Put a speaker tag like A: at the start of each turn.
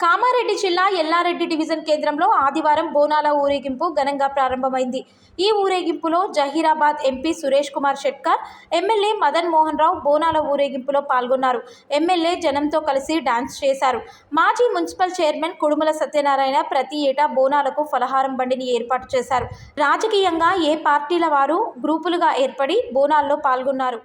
A: కామారెడ్డి జిల్లా ఎల్లారెడ్డి డివిజన్ కేంద్రంలో ఆదివారం బోనాల ఊరేగింపు ఘనంగా ప్రారంభమైంది. ఈ ఊరేగింపులో జహీరాబాద్ ఎంపీ సురేష్ కుమార్ షెట్కర్, ఎమ్మెల్యే మదన్ మోహన్ రావు బోనాల ఊరేగింపులో పాల్గొన్నారు. ఎమ్మెల్యే జనంతో కలిసి డాన్స్ చేశారు. మాజీ మున్సిపల్ చైర్మన్ కుడుమల సత్యనారాయణ ప్రతి ఏటా బోనాలకు ఫలహారం బండిని ఏర్పాటు చేశారు. రాజకీయంగా ఏ పార్టీల వారు గ్రూపులుగా ఏర్పడి బోనాల్లో పాల్గొన్నారు.